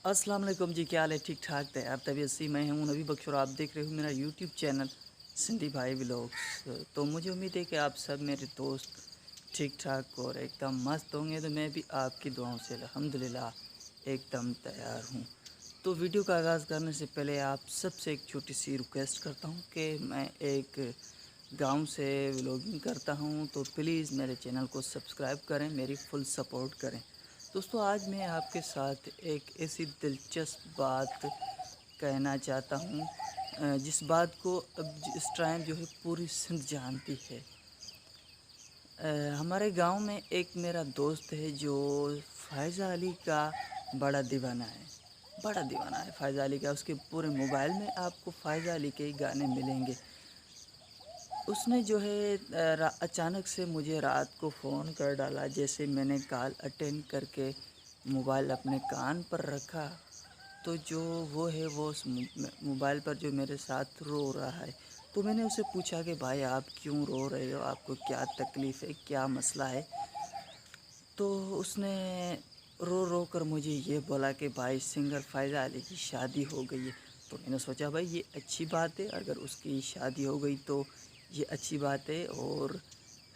अस्सलाम वालेकुम जी, क्या हाल है? ठीक ठाक थे आप? तबीयत सी मैं हूँ नबी बख्श और आप देख रहे हो मेरा यूट्यूब चैनल सिंधी भाई व्लॉग्स। तो मुझे उम्मीद है कि आप सब मेरे दोस्त ठीक ठाक और एकदम मस्त होंगे। तो मैं भी आपकी दुआओं से अल्हम्दुलिल्लाह एकदम तैयार हूँ। तो वीडियो का आगाज़ करने से पहले आप सबसे एक छोटी सी रिक्वेस्ट करता हूँ कि मैं एक गांव से व्लॉगिंग करता हूं, तो प्लीज़ मेरे चैनल को सब्सक्राइब करें, मेरी फुल सपोर्ट करें। दोस्तों, आज मैं आपके साथ एक ऐसी दिलचस्प बात कहना चाहता हूं, जिस बात को अब इस टाइम जो है पूरी सिंध जानती है। हमारे गांव में एक मेरा दोस्त है जो फ़ायज़ा अली का बड़ा दीवाना है। बड़ा दीवाना है फ़ायज़ा अली का। उसके पूरे मोबाइल में आपको फ़ायज़ा अली के ही गाने मिलेंगे। उसने जो है अचानक से मुझे रात को फ़ोन कर डाला। जैसे मैंने कॉल अटेंड करके मोबाइल अपने कान पर रखा, तो जो वो है वो उस मोबाइल पर जो मेरे साथ रो रहा है। तो मैंने उसे पूछा कि भाई आप क्यों रो रहे हो, आपको क्या तकलीफ़ है, क्या मसला है? तो उसने रो रो कर मुझे ये बोला कि भाई सिंगर फ़ायज़ा अली की शादी हो गई है। तो मैंने सोचा भाई ये अच्छी बात है, अगर उसकी शादी हो गई तो ये अच्छी बात है। और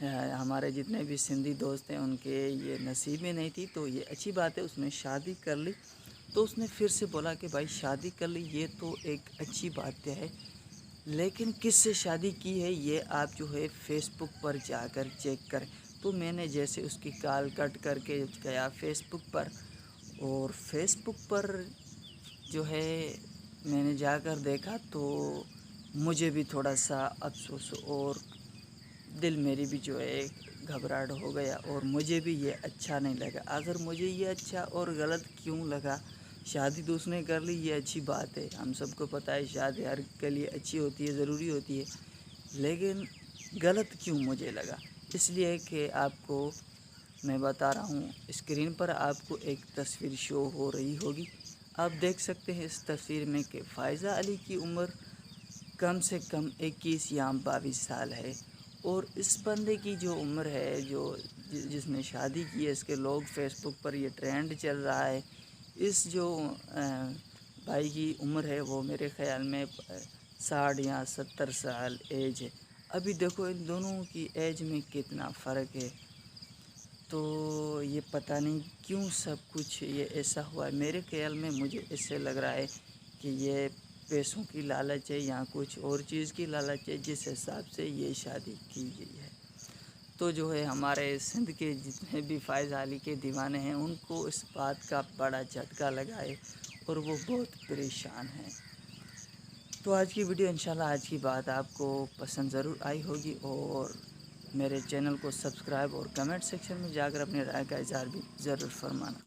हमारे जितने भी सिंधी दोस्त हैं उनके ये नसीब में नहीं थी, तो ये अच्छी बात है, उसने शादी कर ली। तो उसने फिर से बोला कि भाई शादी कर ली ये तो एक अच्छी बात है, लेकिन किससे शादी की है ये आप जो है फ़ेसबुक पर जाकर चेक करें। तो मैंने जैसे उसकी कॉल कट करके गया फ़ेसबुक पर, और फ़ेसबुक पर जो है मैंने जाकर देखा, तो मुझे भी थोड़ा सा अफ़सोस और दिल मेरी भी जो है घबराहट हो गया, और मुझे भी ये अच्छा नहीं लगा। अगर मुझे ये अच्छा और गलत क्यों लगा? शादी तो उसने कर ली, ये अच्छी बात है, हम सबको पता है शादी हर के लिए अच्छी होती है, ज़रूरी होती है। लेकिन गलत क्यों मुझे लगा? इसलिए कि आपको मैं बता रहा हूँ, स्क्रीन पर आपको एक तस्वीर शो हो रही होगी। आप देख सकते हैं इस तस्वीर में कि फ़ायज़ा अली की उम्र कम से कम 21 या 22 साल है। और इस बंदे की जो उम्र है, जो जिसने शादी की है, इसके लोग फेसबुक पर ये ट्रेंड चल रहा है। इस जो भाई की उम्र है वो मेरे ख़्याल में 60 या 70 साल एज है। अभी देखो इन दोनों की एज में कितना फ़र्क है। तो ये पता नहीं क्यों सब कुछ ये ऐसा हुआ है। मेरे ख़्याल में मुझे इससे लग रहा है कि ये पैसों की लालच है या कुछ और चीज़ की लालच है, जिस हिसाब से ये शादी की गई है। तो जो है हमारे सिंध के जितने भी फ़ायज़ा अली के दीवाने हैं उनको इस बात का बड़ा झटका लगा है, और वो बहुत परेशान हैं। तो आज की वीडियो इंशाल्लाह, आज की बात आपको पसंद ज़रूर आई होगी, और मेरे चैनल को सब्सक्राइब और कमेंट सेक्शन में जाकर अपनी राय का इज़हार भी ज़रूर फरमाना।